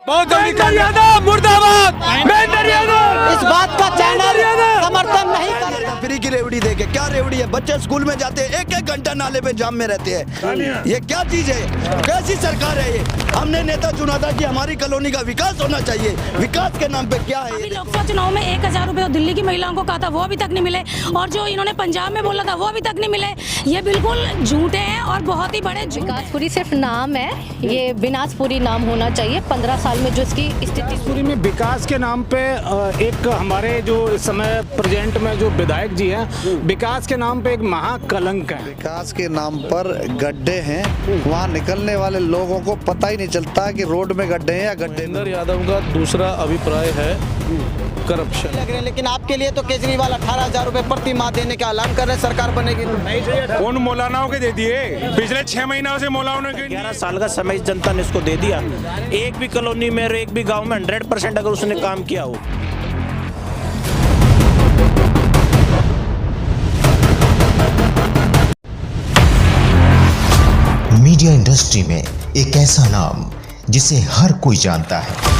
बहुत जल्दी मुर्दाबाद। इस बात का चैनल समर्थन नहीं करेगा। फ्री की रेवड़ी देके क्या रेवड़ी है? बच्चे स्कूल में जाते हैं, एक एक घंटा नाले पे जाम में रहते हैं। ये क्या चीज है? कैसी सरकार है ये? हमने नेता चुना था कि हमारी कॉलोनी का विकास होना चाहिए। विकास के नाम पे क्या है? अभी लोकसभा चुनाव में 1000 रुपए तो दिल्ली की महिलाओं को कहा था, वो अभी तक नहीं मिले, और जो इन्होंने पंजाब में बोला था वो अभी तक नहीं मिले। ये बिल्कुल झूठे हैं और बहुत ही बड़े झूठ। विकासपुरी सिर्फ नाम है, ये विनाशपुरी नाम होना चाहिए। 15 साल में जो इसकी स्थिति में विकास के नाम पे एक हमारे जो इस समय प्रेजेंट में जो विधायक जी हैं, विकास के नाम पे एक महाकलंक है। विकास के नाम पर गड्ढे हैं, वहाँ निकलने वाले लोगों को पता ही नहीं चलता कि रोड में गड्ढे हैं या गड्ढे। महेंद्र यादव का दूसरा अभिप्राय है करप्शन। लग रहे हैं, लेकिन आपके लिए तो केजरीवाल 18,000 रुपए प्रति माह देने का ऐलान कर रहे हैं, सरकार बनेगी तो। कौन मौलानाओं के दे दिए? पिछले 6 महीनों से मौलानाओं ने 11 साल का समय जनता ने इसको दे दिया। एक भी कॉलोनी में, एक भी गांव में 100% अगर उसने काम किया हो। मीडिया इंडस्ट्री में एक ऐसा नाम जिसे हर कोई जानता है।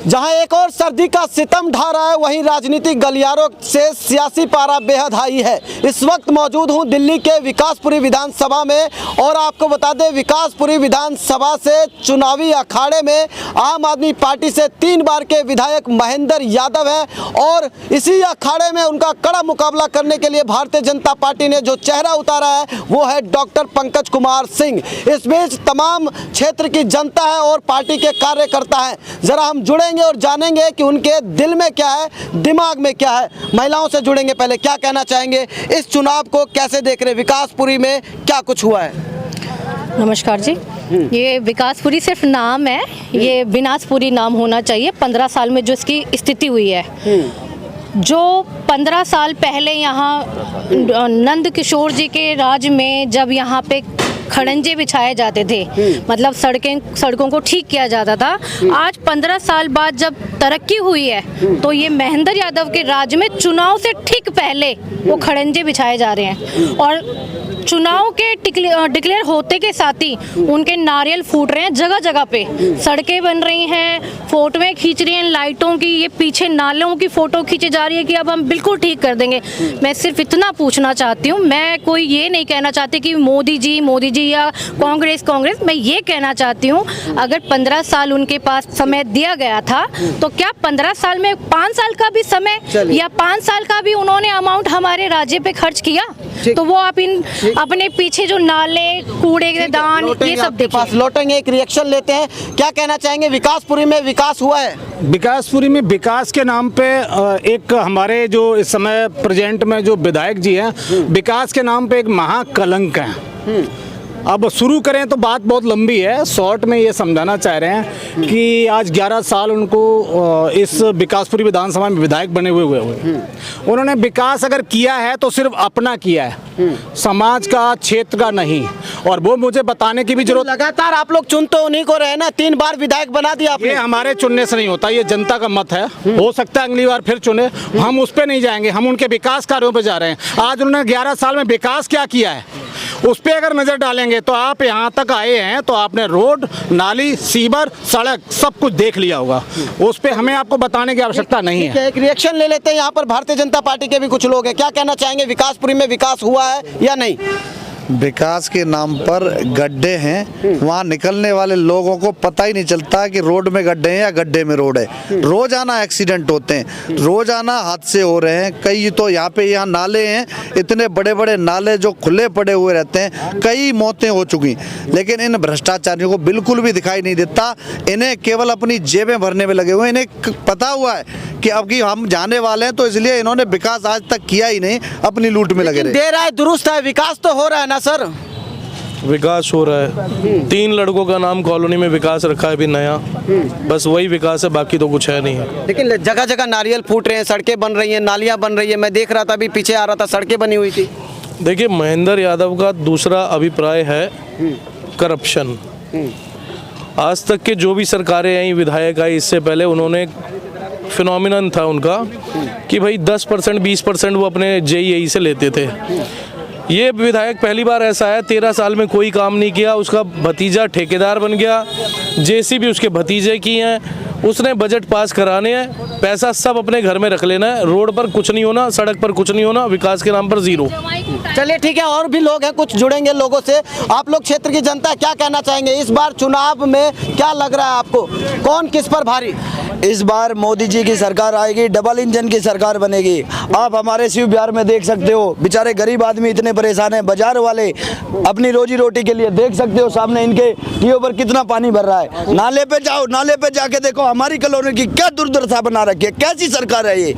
जहां एक और सर्दी का सितम ढा रहा है, वहीं राजनीतिक गलियारों से सियासी पारा बेहद हाई है। इस वक्त मौजूद हूं दिल्ली के विकासपुरी विधानसभा में, और आपको बता दें विकासपुरी विधानसभा से चुनावी अखाड़े में आम आदमी पार्टी से 3 बार के विधायक महेंद्र यादव हैं, और इसी अखाड़े में उनका कड़ा मुकाबला करने के लिए भारतीय जनता पार्टी ने जो चेहरा उतारा है वो है डॉक्टर पंकज कुमार सिंह। इस बीच तमाम क्षेत्र की जनता है और पार्टी के कार्यकर्ता हैं। जरा हम जुड़ेंगे और जानेंगे कि उनके दिल में क्या है, दिमाग में क्या है। महिलाओं से जुड़ेंगे, पहले क्या कहना चाहेंगे, इस चुनाव को कैसे देख रहे, विकासपुरी में क्या कुछ हुआ है? नमस्कार जी। ये विकासपुरी सिर्फ नाम है, ये विनाशपुरी नाम होना चाहिए। 15 साल में जो इसकी स्थिति हुई है, जो 15 साल पहले यहाँ नंद किशोर जी के राज में जब यहाँ पे खड़ंजे बिछाए जाते थे, मतलब सड़कों को ठीक किया जाता था, आज 15 साल बाद जब तरक्की हुई है तो ये महेंद्र यादव के राज में चुनाव से ठीक पहले वो खड़ंजे बिछाए जा रहे हैं, और चुनाव के डिक्लेयर होते के साथ ही उनके नारियल फूट रहे हैं जगह जगह पे। सड़कें बन रही हैं, फोटोएं खींच रही हैं लाइटों की, ये पीछे नालों की फोटो खींची जा रही है कि अब हम बिल्कुल ठीक कर देंगे। मैं सिर्फ इतना पूछना चाहती हूँ, मैं कोई ये नहीं कहना चाहती कि मोदी जी या कांग्रेस, मैं ये कहना चाहती हूँ अगर 15 साल उनके पास समय दिया गया था तो क्या 15 साल में 5 साल का भी समय या 5 साल का भी उन्होंने अमाउंट हमारे राज्य पे खर्च किया? तो वो आप अपने पीछे जो नाले, कूड़े के दान, ये सब देखिए। पास लौटेंगे, एक रिएक्शन लेते हैं। क्या कहना चाहेंगे, विकासपुरी में विकास हुआ है? विकासपुरी में विकास के नाम पे एक हमारे जो इस समय प्रेजेंट में जो विधायक जी हैं, विकास के नाम पे एक महाकलंक है। अब शुरू करें तो बात बहुत लंबी है, शॉर्ट में ये समझाना चाह रहे हैं कि आज 11 साल उनको इस विकासपुरी विधानसभा में विधायक बने हुए उन्होंने विकास अगर किया है तो सिर्फ अपना किया है, समाज का, क्षेत्र का नहीं। और वो मुझे बताने की भी जरूरत, लगातार आप लोग चुन तो उन्हीं को रहे ना, 3 बार विधायक बना दिया आपने। ये हमारे चुनने से नहीं होता, ये जनता का मत है। हो सकता है अगली बार फिर चुने, हम उस पर नहीं जाएंगे, हम उनके विकास कार्यों पर जा रहे हैं। आज उन्होंने 11 साल में विकास क्या किया है उस पर अगर नजर डालेंगे तो आप यहाँ तक आए हैं तो आपने रोड, नाली, सीवर, सड़क सब कुछ देख लिया होगा, उस पर हमें आपको बताने की आवश्यकता नहीं है। एक रिएक्शन ले लेते हैं, यहाँ पर भारतीय जनता पार्टी के भी कुछ लोग हैं। क्या कहना चाहेंगे, विकासपुरी में विकास हुआ है या नहीं? विकास के नाम पर गड्ढे हैं, वहाँ निकलने वाले लोगों को पता ही नहीं चलता कि रोड में गड्ढे हैं या गड्ढे में रोड है। रोजाना एक्सीडेंट होते हैं, रोजाना हादसे हो रहे हैं। कई तो यहाँ नाले हैं, इतने बड़े बड़े नाले जो खुले पड़े हुए रहते हैं, कई मौतें हो चुकी। लेकिन इन भ्रष्टाचारियों को बिल्कुल भी दिखाई नहीं देता, इन्हें केवल अपनी जेबें भरने में लगे हुए। इन्हें पता हुआ है कि अब की हम जाने वाले हैं, तो इसलिए इन्होंने विकास आज तक किया ही नहीं, अपनी लूट में लगे रहे। दे रहा है, दुरुस्त है, विकास तो हो रहा है ना सर? विकास हो रहा है, 3 लड़कों का नाम कॉलोनी में विकास रखा है अभी नया, बस वही विकास है, बाकी तो कुछ है नहीं। लेकिन जगह जगह नारियल फूट रहे हैं, सड़कें बन रही हैं, नालियाँ बन रही है। मैं देख रहा था, अभी पीछे आ रहा था, सड़कें बनी हुई थी। देखिए, महेंद्र यादव का दूसरा अभिप्राय है करप्शन। आज तक के जो भी सरकारें आई, विधायक आई, इससे पहले उन्होंने फिनोमिनन था उनका कि भाई 10% 20% वो अपने जेईई से लेते थे। ये विधायक पहली बार ऐसा है, 13 साल में कोई काम नहीं किया, उसका भतीजा ठेकेदार बन गया, जेसीबी उसके भतीजे की हैं, उसने बजट पास कराने हैं, पैसा सब अपने घर में रख लेना है, रोड पर कुछ नहीं होना, सड़क पर कुछ नहीं होना, विकास के नाम पर जीरो। चलिए ठीक है, और भी लोग हैं, कुछ जुड़ेंगे लोगों से। आप लोग क्षेत्र की जनता क्या कहना चाहेंगे इस बार चुनाव में? क्या लग रहा है आपको, कौन किस पर भारी? इस बार मोदी जी की सरकार आएगी, डबल इंजन की सरकार बनेगी। आप हमारे शिव बिहार में देख सकते हो, बेचारे गरीब आदमी इतने परेशान हैं, बाजार वाले अपनी रोजी रोटी के लिए देख सकते हो सामने इनके कियों पर कितना पानी भर रहा है। नाले पे जाओ, नाले पे जाके देखो हमारी कॉलोनी की क्या दुर्दशा बना रखी है, कैसी सरकार है ये।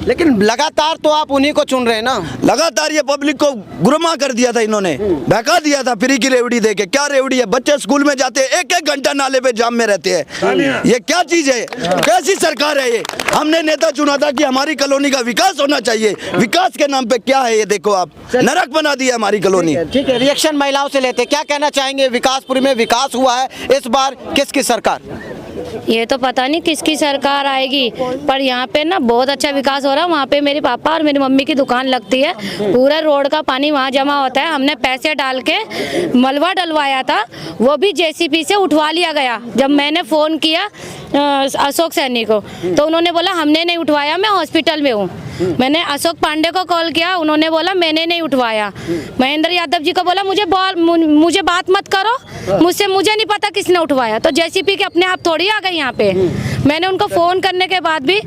लेकिन लगातार तो आप उन्हीं को चुन रहे हैं ना। लगातार ये पब्लिक को गुरमा कर दिया था इन्होंने, बहका दिया था फ्री की रेवड़ी देके। क्या रेवड़ी है, बच्चे स्कूल में जाते हैं, एक घंटा नाले पे जाम में रहते हैं। ये क्या चीज है, कैसी सरकार है ये। हमने नेता चुना था कि हमारी कॉलोनी का विकास होना चाहिए, विकास के नाम पे क्या है ये देखो आप, नरक बना दिया हमारी कॉलोनी। ठीक है, रिएक्शन महिलाओं से लेते, क्या कहना चाहेंगे? विकासपुरी में विकास हुआ है, इस बार किसकी सरकार? ये तो पता नहीं किसकी सरकार आएगी, पर यहाँ पे ना बहुत अच्छा विकास हो रहा है। वहाँ पे मेरे पापा और मेरी मम्मी की दुकान लगती है, पूरा रोड का पानी वहाँ जमा होता है। हमने पैसे डाल के मलबा डलवाया था, वो भी जेसीबी से उठवा लिया गया। जब मैंने फ़ोन किया अशोक सैनी को तो उन्होंने बोला हमने नहीं उठवाया, मैं हॉस्पिटल में हूँ। मैंने अशोक पांडे को कॉल किया, उन्होंने बोला मैंने नहीं उठवाया। महेंद्र यादव जी को बोला मुझे बात मत करो, मुझे नहीं पता किसने उठवाया। तो जेसीबी के अपने आप थोड़ी आ गई यहाँ पे। मैंने उनको फ़ोन करने के बाद भी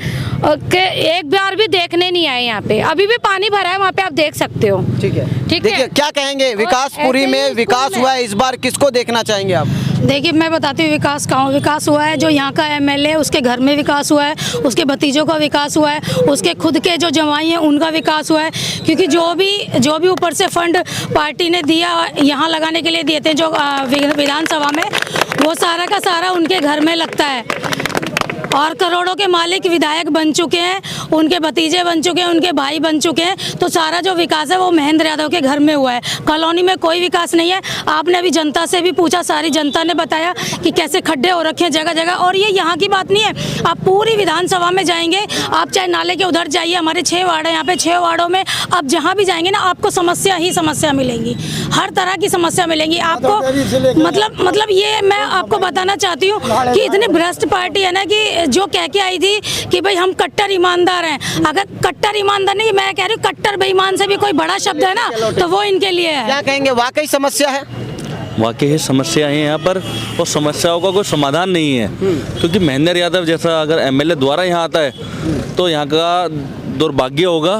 एक बार भी देखने नहीं आए यहाँ पे। अभी भी पानी भरा है वहाँ पे, आप देख सकते हो। ठीक है, ठीक है। क्या कहेंगे, विकासपुरी में विकास हुआ है, इस बार किसको देखना चाहेंगे आप? देखिए मैं बताती हूँ विकास कहाँ विकास हुआ है। जो यहाँ का एमएलए, उसके घर में विकास हुआ है, उसके भतीजों का विकास हुआ है, उसके खुद के जो जवाई हैं उनका विकास हुआ है। क्योंकि जो भी ऊपर से फंड पार्टी ने दिया यहाँ लगाने के लिए दिए थे जो विधानसभा में, वो सारा का सारा उनके घर में लगता है। और करोड़ों के मालिक विधायक बन चुके हैं, उनके भतीजे बन चुके हैं, उनके भाई बन चुके हैं। तो सारा जो विकास है वो महेंद्र यादव के घर में हुआ है। कॉलोनी में कोई विकास नहीं है। आपने अभी जनता से भी पूछा, सारी जनता ने बताया कि कैसे खड्डे हो रखे हैं जगह जगह। और ये यहाँ की बात नहीं है, आप पूरी विधानसभा में जाएंगे, आप चाहे नाले के उधर जाइए, हमारे 6 वार्ड है यहाँ पे, 6 वार्डों में आप जहाँ भी जाएंगे ना, आपको समस्या ही समस्या मिलेंगी, हर तरह की समस्या मिलेंगी आपको। मतलब ये मैं आपको बताना चाहती हूँ कि इतनी भ्रष्ट पार्टी है ना कि जो कह के आई थी कि भाई हम कट्टर ईमानदार हैं। अगर कट्टर ईमानदार नहीं, मैं कह रही हूँ कट्टर बेईमान से भी कोई बड़ा शब्द है ना, तो वो इनके लिए है। क्या कहेंगे, वाकई समस्या है? वाकई समस्या है यहाँ पर, और समस्याओं का कोई समाधान नहीं है। क्योंकि महेंद्र यादव जैसा अगर एमएलए द्वारा यहाँ आता है तो यहाँ का दुर्भाग्य होगा।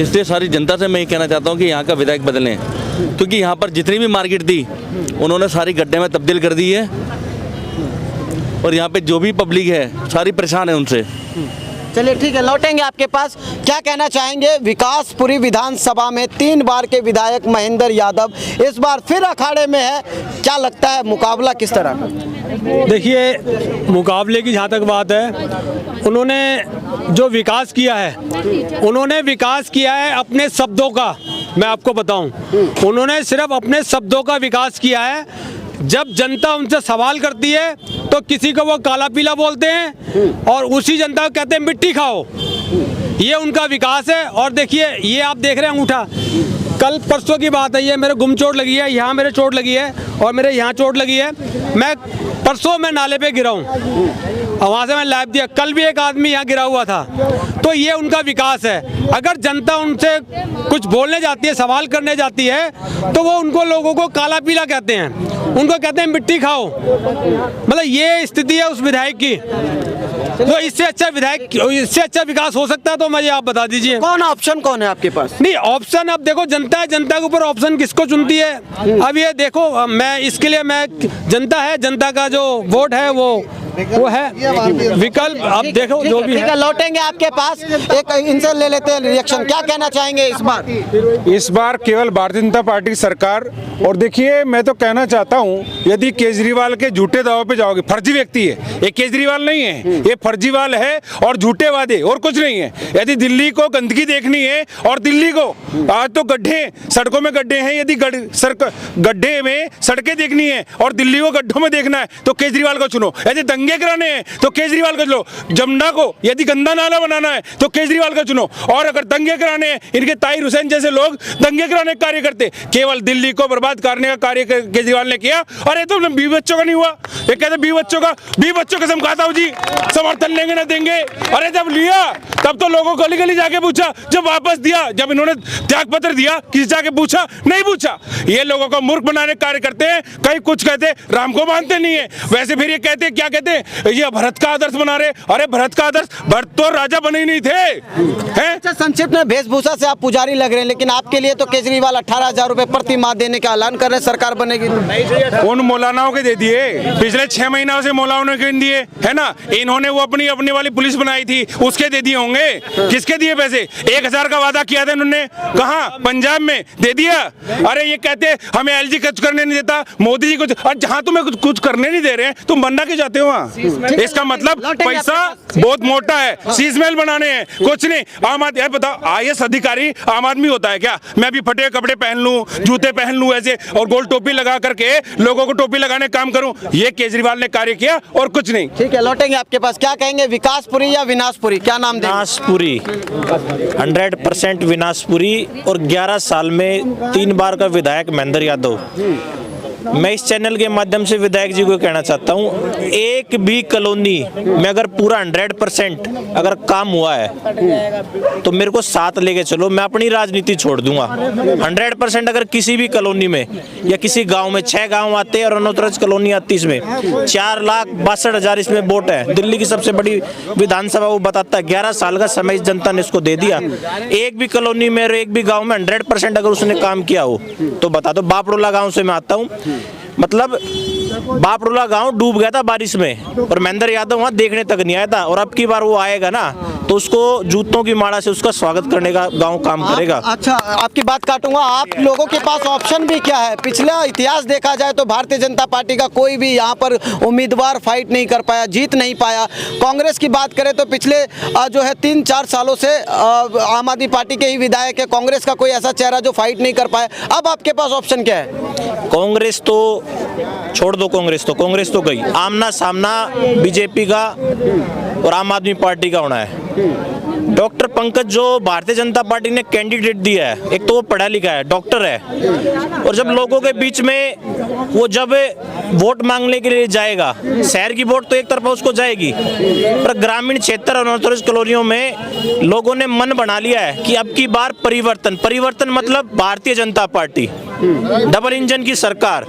इसलिए सारी जनता से मैं ये कहना चाहता हूँ कि यहाँ का विधायक बदलें, क्योंकि यहाँ पर जितनी भी मार्केट थी उन्होंने सारी गड्ढे में तब्दील कर दी है, और यहाँ पे जो भी पब्लिक है सारी परेशान है उनसे। चलिए ठीक है, लौटेंगे आपके पास। क्या कहना चाहेंगे, विकासपुरी विधानसभा में 3 बार के विधायक महेंद्र यादव इस बार फिर अखाड़े में है, क्या लगता है मुकाबला किस तरह का? देखिए, मुकाबले की जहाँ तक बात है, उन्होंने जो विकास किया है, उन्होंने विकास किया है अपने शब्दों का। मैं आपको बताऊं, उन्होंने सिर्फ अपने शब्दों का विकास किया है। जब जनता उनसे सवाल करती है तो किसी को वो काला पीला बोलते हैं, और उसी जनता को कहते हैं मिट्टी खाओ। ये उनका विकास है। और देखिए, ये आप देख रहे हैं अंगूठा, कल परसों की बात है, ये मेरे गुम चोट लगी है, यहाँ मेरे चोट लगी है, और मेरे यहाँ चोट लगी है। मैं परसों मैं नाले पे गिरा हूँ, और वहाँ से मैं लाइव दिया। कल भी एक आदमी यहाँ गिरा हुआ था। तो ये उनका विकास है। अगर जनता उनसे कुछ बोलने जाती है, सवाल करने जाती है, तो वो उनको लोगों को काला पीला कहते हैं, उनको कहते हैं मिट्टी खाओ। मतलब ये स्थिति है उस विधायक की। तो इससे अच्छा विधायक, इससे अच्छा विकास हो सकता है तो मुझे आप बता दीजिए। कौन ऑप्शन कौन है आपके पास? नहीं, ऑप्शन अब देखो, जनता है, जनता के ऊपर ऑप्शन किसको चुनती है। अब ये देखो, मैं इसके लिए, मैं जनता है, जनता का जो वोट है वो है विकल्प। अब देखो जो भी है। लौटेंगे आपके पास, एक इनसे ले लेते हैं रिएक्शन। क्या कहना चाहेंगे इस बार? इस बार केवल भारतीय जनता पार्टी की सरकार। और देखिए, मैं तो कहना चाहता हूं, यदि केजरीवाल के झूठे दावों पे जाओगे, फर्जी व्यक्ति है ये, केजरीवाल नहीं है ये, फर्जीवाल है और झूठे वादे और कुछ नहीं है। यदि दिल्ली को गंदगी देखनी है, और दिल्ली को आज तो गड्ढे, सड़कों में गड्ढे हैं, यदि गड्ढे में सड़कें देखनी है और दिल्ली को गड्ढों में देखना है तो केजरीवाल को चुनो। यदि दंगे कराने हैं तो केजरीवाल का चुनो, जमुना को यदि गंदा नाला बनाना है तो केजरीवाल का चुनो, और अगर दंगे कराने हैं, इनके ताहिर हुसैन जैसे लोग दंगे कराने का कार्य करते, केवल दिल्ली को बर्बाद करने का कार्य केजरीवाल ने किया। अरे तो 20 बच्चों का नहीं हुआ, ये कहते 20 बच्चों कसम खाता हूं जी, समर्थन लेंगे ना देंगे। अरे जब लिया तब तो लोगों गली गली जाके पूछा, जब वापस दिया, जब इन्होंने त्याग पत्र दिया, किसी जाके पूछा? नहीं पूछा। ये लोगों को मूर्ख बनाने कार्य करते हैं, कहीं कुछ कहते राम को मानते नहीं है, वैसे फिर ये कहते क्या कहते हैं, ये भरत का आदर्श बना रहे। अरे भरत का आदर्श, भरत तो राजा बने ही नहीं थे हैं? अच्छा, संक्षिप्त में वेशभूषा से आप पुजारी लग रहे हैं, लेकिन आपके लिए तो केजरीवाल 18,000 रुपए प्रति माह देने का ऐलान कर रहे हैं, सरकार बनेगी। उन मौलानाओं के दे दिए, पिछले 6 महीनों से मौलानाओं ने क्यों दिए, है ना? इन्होंने वो अपनी वाली पुलिस बनाई थी, उसके दे दिए होंगे। किसके दिए पैसे? 1,000 का वादा किया था इन्होंने, कहाँ? पंजाब में दे दिया। अरे ये कहते हमें एलजी कुछ करने नहीं देता, मोदी जी कुछ, और जहाँ तुम्हें कुछ करने नहीं दे रहे हैं तुम बनना क्यों चाहते हो वहाँ? इसका मतलब पैसा बहुत मोटा है, शीश महल बनाने हैं, कुछ नहीं। आम आदमी, बताओ IAS अधिकारी आम आदमी होता है क्या? मैं भी फटे कपड़े पहन लूं, जूते पहन लूं ऐसे, और गोल टोपी लगा करके लोगों को टोपी लगाने काम करूं? ये केजरीवाल ने कार्य किया और कुछ नहीं। ठीक है, लौटेंगे आपके पास। क्या कहेंगे, विकासपुरी या विनाशपुरी, क्या नाम देंगे? विनाशपुरी, 100% विनाशपुरी। और 11 साल में 3 बार का विधायक महेंद्र यादव। मैं इस चैनल के माध्यम से विधायक जी को कहना चाहता हूं, एक भी कॉलोनी में अगर पूरा 100% अगर काम हुआ है तो मेरे को साथ लेके चलो, मैं अपनी राजनीति छोड़ दूंगा। 100% अगर किसी भी कॉलोनी में या किसी गांव में, 6 गांव आते हैं और अनोतरज कॉलोनी आती, इसमें 4,62,000 इसमें वोट है, दिल्ली की सबसे बड़ी विधानसभा, वो बताता है 11 साल का समय इस जनता ने इसको दे दिया। एक भी कॉलोनी में और एक भी गाँव में 100% अगर उसने काम किया हो तो बता दो। बापड़ोला गाँव से मैं आता हूँ, मतलब बापड़ोला गांव डूब गया था बारिश में, और महेंद्र यादव वहां देखने तक नहीं आया था, और अब की बार वो आएगा ना तो उसको जूतों की माला से उसका स्वागत करने का गांव काम करेगा। अच्छा, आपकी बात काटूंगा। आप लोगों के पास ऑप्शन भी क्या है? पिछला इतिहास देखा जाए तो भारतीय जनता पार्टी का कोई भी यहाँ पर उम्मीदवार फाइट नहीं कर पाया, जीत नहीं पाया। कांग्रेस की बात करें तो पिछले जो है 3-4 सालों से आम आदमी पार्टी के ही विधायक है, कांग्रेस का कोई ऐसा चेहरा जो फाइट नहीं कर पाया। अब आपके पास ऑप्शन क्या है? कांग्रेस तो छोड़ दो, कांग्रेस तो गई, आमना सामना बीजेपी का और आम आदमी पार्टी का होना है। डॉक्टर पंकज जो भारतीय जनता पार्टी ने कैंडिडेट दिया है, एक तो वो पढ़ा लिखा है, डॉक्टर है, और जब लोगों के बीच में वो जब वोट मांगने के लिए जाएगा, शहर की वोट तो एक तरफा उसको जाएगी, पर ग्रामीण क्षेत्र और अनौतरित कॉलोनियों में लोगों ने मन बना लिया है कि अब की बार परिवर्तन मतलब Bharatiya Janata party, double engine की सरकार।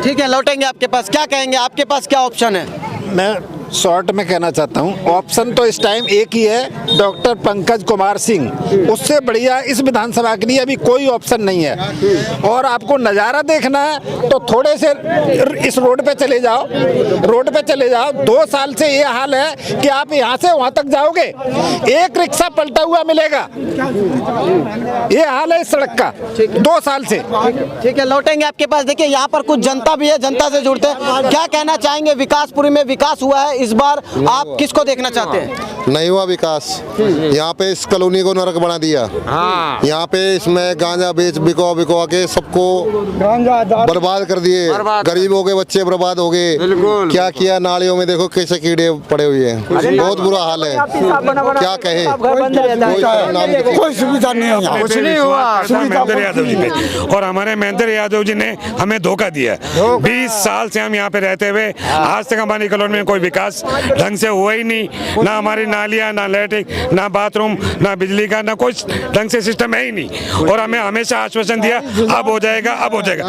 ठीक है, लौटेंगे आपके पास। क्या कहेंगे, आपके पास क्या ऑप्शन है? मैं शॉर्ट में कहना चाहता हूँ, ऑप्शन तो इस टाइम एक ही है, डॉक्टर पंकज कुमार सिंह। उससे बढ़िया इस विधानसभा के लिए अभी कोई ऑप्शन नहीं है। और आपको नज़ारा देखना है तो थोड़े से इस रोड पे चले जाओ, 2 साल से ये हाल है कि आप यहाँ से वहाँ तक जाओगे, एक रिक्शा पलटा हुआ मिलेगा। ये हाल है इस सड़क का 2 साल से। ठीक है, लौटेंगे आपके पास। देखिए, यहाँ पर कुछ जनता भी है, जनता से जुड़ते हैं। क्या कहना चाहेंगे, विकासपुरी में विकास हुआ है, इस बार आप किसको देखना चाहते हैं? नहीं हुआ विकास, यहाँ पे इस कॉलोनी को नरक बना दिया। यहाँ पे इसमें गांजा बिको के सबको बर्बाद कर दिए, गरीबों के बच्चे बर्बाद हो गए। क्या किया, नालियों में देखो कैसे कीड़े पड़े हुए हैं, बहुत बुरा हाल है। क्या कहें, कोई सुविधा नहीं हुआ, कुछ नहीं हुआ। महेंद्र यादव जी पे, और हमारे महेंद्र यादव जी ने हमें धोखा दिया। 20 साल से हम यहाँ पे रहते हुए आज तक हमारी कॉलोनी में कोई विकास ढंग से हुआ ही नहीं, ना हमारी नालियाँ, ना लैट्रिन, ना बाथरूम, ना बिजली का, ना कोई ढंग से सिस्टम है ही नहीं। और हमें हमेशा आश्वासन दिया अब हो जाएगा,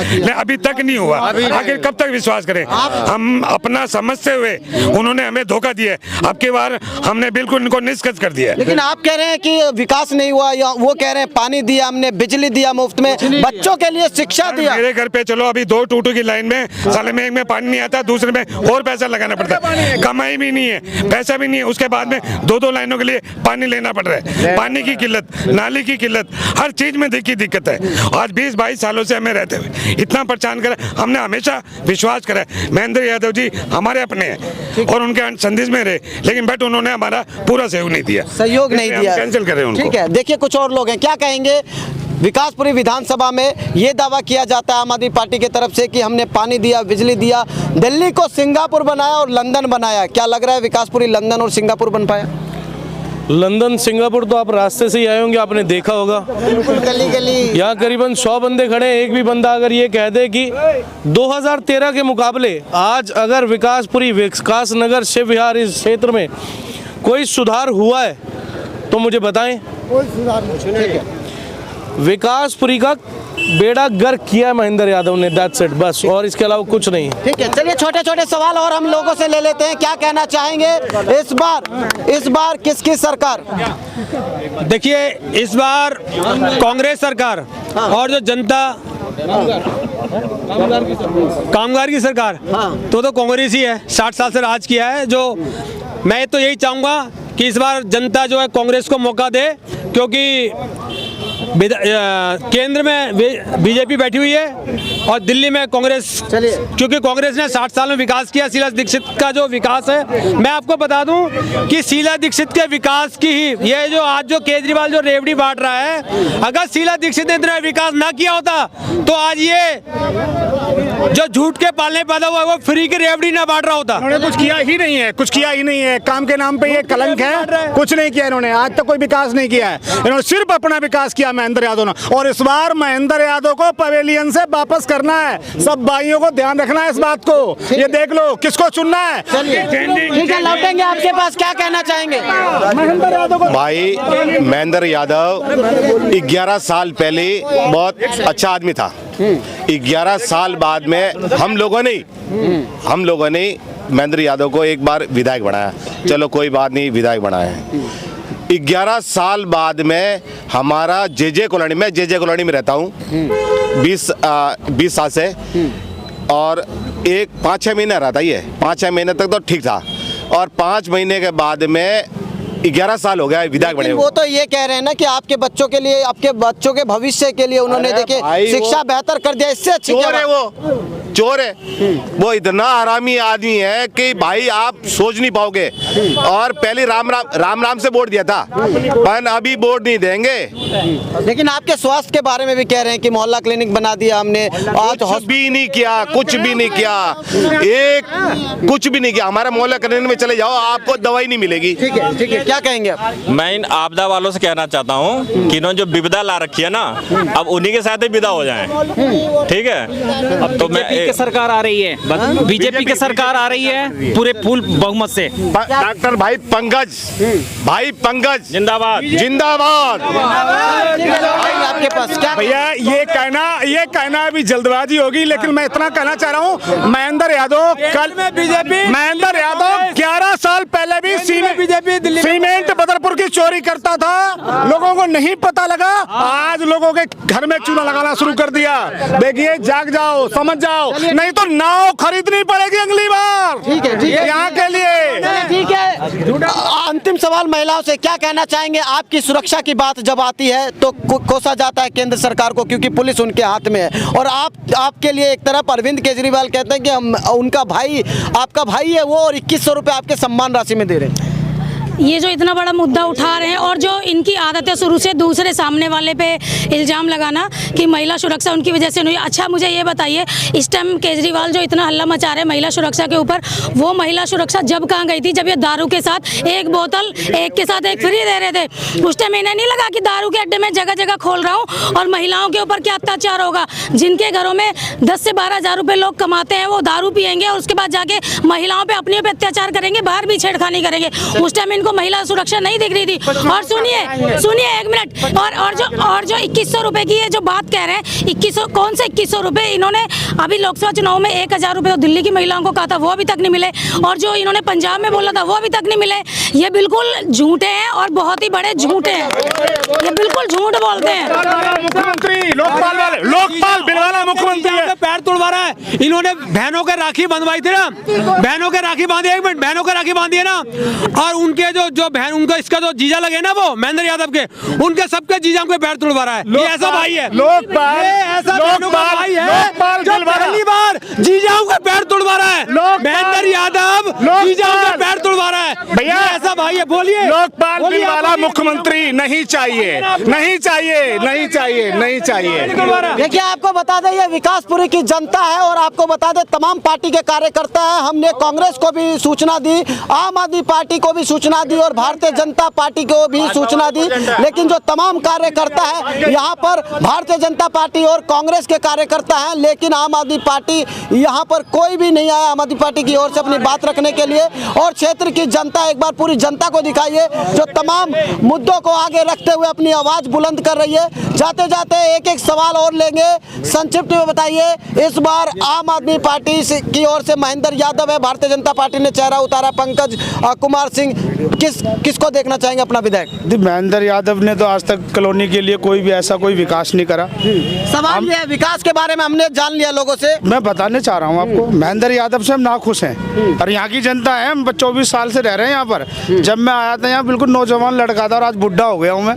लेकिन अभी तक नहीं हुआ। आखिर कब तक विश्वास करें? हम अपना समझते हुए उन्होंने हमें धोखा दिया। अब की बार हमने बिल्कुल इनको निष्कर्ष कर दिया। लेकिन आप कह रहे हैं कि विकास नहीं हुआ, या वो कह रहे हैं पानी दिया हमने, बिजली दिया मुफ्त में, बच्चों के लिए शिक्षा दिया। मेरे घर पे चलो, अभी 2 टूटू की लाइन में साले में एक में पानी नहीं आता, दूसरे में और पैसा लगाना पड़ता है। कमाई भी नहीं है, पैसा भी नहीं है, उसके बाद में 2 लाइनों के लिए पानी लेना पड़ रहा है। पानी की किल्लत, नाली की किल्लत, हर चीज में दिक्कत है। आज 20-22 सालों से हमें रहते हुए इतना परेशान करा, हमने हमेशा विश्वास करा महेंद्र यादव जी हमारे अपने हैं और उनके संदेश में रहे, लेकिन बट उन्होंने हमारा पूरा सहयोग नहीं दिया, सहयोग नहीं दिया, कैंसिल करें उनको। ठीक है, देखिए कुछ और लोग हैं, क्या कहेंगे? विकासपुरी विधानसभा में ये दावा किया जाता है आम आदमी पार्टी की तरफ से कि हमने पानी दिया, बिजली दिया, दिल्ली को सिंगापुर बनाया और लंदन बनाया। क्या लग रहा है विकासपुरी लंदन और सिंगापुर बन पाया? लंदन सिंगापुर तो आप रास्ते से ही आए होंगे, आपने देखा होगा। बिल्कुल गली गली यहाँ करीबन 100 बंदे खड़े हैं। एक भी बंदा अगर ये कह दे कि 2013 के मुकाबले आज अगर विकासपुरी, विकास नगर, शिव विहार इस क्षेत्र में कोई सुधार हुआ है तो मुझे बताएं। कोई सुधार नहीं। विकासपुरी का बेड़ा गर्क किया महेंद्र यादव ने, दैट्स इट, बस, और इसके अलावा कुछ नहीं। ठीक है, चलिए छोटे छोटे सवाल और हम लोगों से ले लेते हैं। क्या कहना चाहेंगे इस बार किसकी सरकार? देखिए, इस बार कांग्रेस सरकार और जो जनता कामगार की सरकार, तो कांग्रेस ही है। 60 साल से राज किया है। जो मैं तो यही चाहूँगा कि इस बार जनता जो है कांग्रेस को मौका दे, क्योंकि केंद्र में बीजेपी बैठी हुई है और दिल्ली में कांग्रेस। क्योंकि कांग्रेस ने 60 साल में विकास किया। शीला दीक्षित का जो विकास है, मैं आपको बता दूं कि शीला दीक्षित के विकास की ही ये जो आज जो केजरीवाल जो रेवड़ी बांट रहा है, अगर शीला दीक्षित ने इतना विकास ना किया होता तो आज ये जो झूठ के पालने पैदा हुआ वो फ्री की रेवड़ी ना बांट रहा होता। इन्होंने कुछ किया ही नहीं है, कुछ किया ही नहीं है। काम के नाम पे ये कलंक है, कुछ नहीं किया इन्होंने। आज तक कोई विकास नहीं किया है। इन्होंने सिर्फ अपना विकास किया महेंद्र यादव ने। और इस बार महेंद्र यादव को पवेलियन से वापस करना है। सब भाइयों को ध्यान रखना है इस बात को। ये देख लो किसको चुनना है। ठीक है, लौटेंगे आपके पास। क्या कहना चाहेंगे महेंद्र यादव को? भाई, महेंद्र यादव 11 साल पहले बहुत अच्छा आदमी था। 11 साल बाद में हम लोगों ने महेंद्र यादव को एक बार विधायक बनाया। चलो कोई बात नहीं, विधायक बनाया है। 11 साल बाद में हमारा जे कॉलोनी में रहता हूँ 20 साल से, और 5-6 महीने रहा था। ये 5-6 महीने तक तो ठीक था, और 5 महीने के बाद में 11 साल हो गया विधायक बने। वो तो ये कह रहे हैं ना कि आपके बच्चों के लिए, आपके बच्चों के भविष्य के लिए उन्होंने देखे शिक्षा बेहतर कर दिया। इससे अच्छी चोर है वो, चोर है वो। इतना हरामी आदमी है कि भाई आप सोच नहीं पाओगे। और पहले राम से वोट दिया था, पर अभी वोट नहीं देंगे। लेकिन आपके स्वास्थ्य के बारे में भी कह रहे हैं कि मोहल्ला क्लिनिक बना दिया हमने। आज कुछ भी नहीं किया, कुछ भी नहीं किया, कुछ भी नहीं किया। हमारा मोहल्ला क्लिनिक में चले जाओ, आपको दवाई नहीं मिलेगी। ठीक है, ठीक है, क्या कहेंगे आप? मैं इन आपदा वालों से कहना चाहता हूँ कि इन्होंने जो विपदा ला रखी है ना, अब उन्हीं के साथ ही विदा हो जाएं। ठीक है, अब तो मैं की सरकार आ रही है, बीजेपी की सरकार आ रही है पूरे फुल बहुमत से। डॉक्टर भाई पंकज जिंदाबाद, जिंदाबाद। आपके पास क्या भैया? ये कहना अभी जल्दबाजी होगी, लेकिन मैं इतना कहना चाह रहा हूँ, महेंद्र यादव कल में बीजेपी, महेंद्र यादव 11 साल पहले भी सीमेंट बदरपुर की चोरी करता था। लोगों को नहीं पता लगा, आज लोगों के घर में चूना लगाना शुरू कर दिया। देखिए, जाग जाओ, समझ जाओ, नहीं तो नाव खरीदनी पड़ेगी अगली बार। ठीक है, ठीक है, यहाँ के लिए। ठीक है, अंतिम सवाल महिलाओं से क्या कहना चाहेंगे? आपकी सुरक्षा की बात जब आती है तो कोसा जाता है केंद्र सरकार को, क्योंकि पुलिस उनके हाथ में है। और आपके लिए एक तरफ अरविंद केजरीवाल कहते हैं कि हम उनका भाई, आपका भाई है वो, और 2100 रुपये आपके सम्मान राशि में दे रहे हैं। ये जो इतना बड़ा मुद्दा उठा रहे हैं और जो इनकी आदत है शुरू से दूसरे सामने वाले पे इल्ज़ाम लगाना कि महिला सुरक्षा उनकी वजह से नहीं। अच्छा, मुझे ये बताइए, इस टाइम केजरीवाल जो इतना हल्ला मचा रहे हैं महिला सुरक्षा के ऊपर, वो महिला सुरक्षा जब कहाँ गई थी? जब ये दारू के साथ एक बोतल एक के साथ एक फ्री दे रहे थे। उस टाइम इन्हें नहीं लगा कि दारू के अड्डे में जगह जगह खोल रहा हूँ और महिलाओं के ऊपर क्या अत्याचार होगा? जिनके घरों में 10 से 12 हज़ार रुपये लोग कमाते हैं, वो दारू पियेंगे और उसके बाद जाके महिलाओं पर अपने पे अत्याचार करेंगे, बाहर भी छेड़खानी करेंगे। उस टाइम को महिला सुरक्षा नहीं दिख रही थी। और सुनिए एक मिनट, और जो 2100 रुपए की है जो बात कह रहे हैं, 2100 कौन से 2100 रुपए? इन्होंने अभी लोकसभा चुनाव में 1000 रुपए तो दिल्ली की महिलाओं को कहा था, वो अभी तक नहीं मिले। और जो इन्होंने पंजाब में बोला था वो अभी तक नहीं मिले। ये बिल्कुल झूठे हैं और बहुत ही बड़े झूठे हैं। ये बिल्कुल झूठ बोलते हैं। मुख्यमंत्री लोकपाल बिल वाला मुख्यमंत्री है, पैर तुड़वा रहा है। इन्होंने बहनों के राखी बंधवाई थी ना, बहनों के राखी बांधी, एक मिनट, बहनों के राखी बांधी है ना, और उनके जो बहन, उनका इसका जो जीजा लगे ना वो महेंद्र यादव के, उनके सबके जीजा को पैर तुड़वा रहा है। ये ऐसा भाई है, लोकपाल, ऐसा भाई है जो पहली बार जीजाओं के पैर तुड़वा रहा है। महेंद्र यादव जीजाओं के पैर तुड़वा रहा है। भैया ऐसा भाई है, बोलिए। लोकपाल बिल वाला मुख्यमंत्री नहीं चाहिए, नहीं चाहिए, नहीं चाहिए, नहीं चाहिए। देखिए आपको बता दें ये विकासपुरी की जनता है और आपको बता दें तमाम पार्टी के कार्यकर्ता हैं। हमने कांग्रेस को भी सूचना दी, आम आदमी पार्टी को भी सूचना दी और भारतीय जनता पार्टी को भी सूचना दी, लेकिन जो तमाम कार्यकर्ता है यहाँ पर भारतीय जनता पार्टी और कांग्रेस के कार्यकर्ता हैं, लेकिन आम आदमी पार्टी यहाँ पर कोई भी नहीं आया आम आदमी पार्टी की ओर से अपनी बात रखने के लिए। और क्षेत्र की जनता, एक बार पूरी जनता को दिखाइए जो तमाम मुद्दों को आगे रखते हुए अपनी आवाज बुलंद कर रही है। जाते जाते एक एक सवाल और लेंगे, संक्षिप्त में बताइए इस बार आम आदमी पार्टी की ओर से महेंद्र यादव है, भारतीय जनता पार्टी ने चेहरा उतारा पंकज कुमार सिंह, किसको देखना चाहेंगे अपना विधायक? महेंद्र यादव ने तो आज तक कॉलोनी के लिए कोई भी ऐसा कोई विकास नहीं करा। सवाल ये है, विकास के बारे में हमने जान लिया लोगों से। मैं बताने चाह रहा हूँ आपको, महेंद्र यादव से हम नाखुश हैं और यहाँ की जनता है। हम 24 साल से रह रहे हैं यहाँ पर। जब मैं आया था यहाँ बिल्कुल नौजवान लड़का था और आज बुढ़ा हो गया हूँ मैं,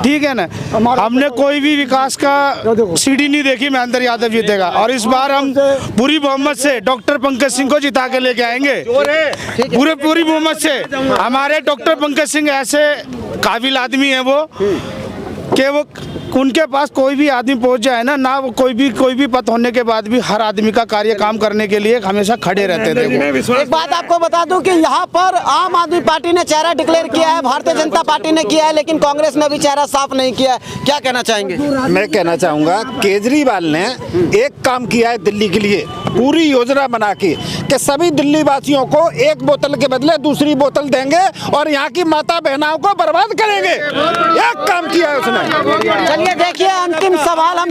ठीक है ना। हमने कोई भी विकास का सीढ़ी नहीं देखी, महेंद्र यादव जीतेगा। और इस बार हम पूरी बहुमत से डॉक्टर पंकज सिंह को जिता के लेके आएंगे, पूरी बहुमत से। हमारे डॉक्टर पंकज सिंह ऐसे काबिल आदमी है वो कि वो उनके पास कोई भी आदमी पहुंच जाए ना वो कोई भी पद होने के बाद भी हर आदमी का कार्य काम करने के लिए हमेशा खड़े रहते थे। एक बात आपको बता दूं कि यहाँ पर आम आदमी पार्टी ने चेहरा डिक्लेयर किया है, भारतीय जनता पार्टी ने किया है, लेकिन कांग्रेस ने भी चेहरा साफ नहीं किया है। क्या कहना चाहेंगे? मैं कहना चाहूँगा केजरीवाल ने एक काम किया है दिल्ली के लिए, पूरी योजना बना के कि सभी दिल्ली वासियों को एक बोतल के बदले दूसरी बोतल देंगे और यहाँ की माता बहनाओं को बर्बाद करेंगे। एक काम किया है उसने। चलिए देखिए अंतिम सवाल हम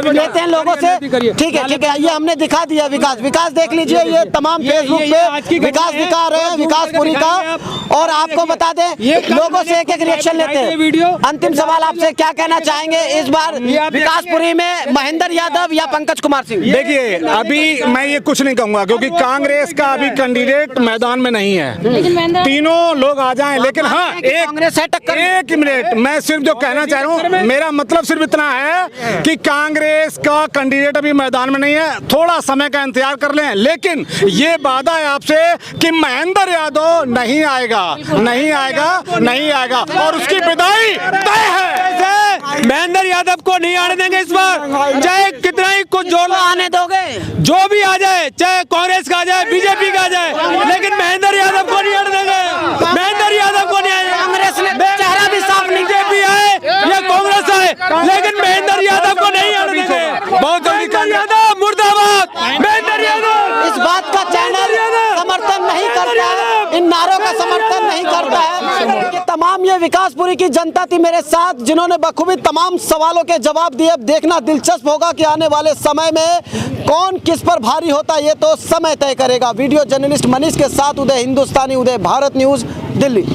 लेते हैं लोगों से। ठीक है ये हमने दिखा दिया विकास देख लीजिए, ये तमाम फेसबुक पे विकास दिखा रहे हैं विकासपुरी का। और आपको बता दें लोगों से एक रिएक्शन लेते हैं। अंतिम सवाल आपसे क्या कहना चाहेंगे इस बार विकासपुरी में महेंद्र यादव या पंकज कुमार सिंह? देखिए अभी मैं ये कुछ नहीं कहूँगा क्योंकि कांग्रेस का अभी कैंडिडेट मैदान में नहीं है। तीनों लोग आ जाएं, लेकिन हाँ एक मिनट मैं सिर्फ जो कहना चाह रहा हूँ, मेरा मतलब सिर्फ इतना है कि कांग्रेस का कैंडिडेट अभी मैदान में नहीं है, थोड़ा समय का इंतजार कर लें। लेकिन ये वादा है आपसे कि महेंद्र यादव नहीं आएगा और उसकी विदाई तय है। महेंद्र यादव को नहीं आने देंगे इस बार, चाहे कितना ही कुछ जोर आने दोगे, जो भी आ जाए, चाहे कांग्रेस का आ जाए, बीजेपी का आ जाए, लेकिन महेंद्र यादव को नहीं आने देंगे। महेंद्र यादव को नहीं आने, कांग्रेस ने चेहरा भी साफ नहीं, बीजेपी आए या कांग्रेस आए, लेकिन महेंद्र यादव को नहीं आने देंगे। बहुत जल्दी यादव मुर्दाबाद, महेंद्र यादव। इस बात का चैनल समर्थन नहीं करता है, इन नारों का समर्थन नहीं करता है। कि तमाम ये विकासपुरी की जनता थी मेरे साथ जिन्होंने बखूबी तमाम सवालों के जवाब दिए। अब देखना दिलचस्प होगा कि आने वाले समय में कौन किस पर भारी होता है, ये तो समय तय करेगा। वीडियो जर्नलिस्ट मनीष के साथ उदय हिंदुस्तानी, उदय भारत न्यूज, दिल्ली।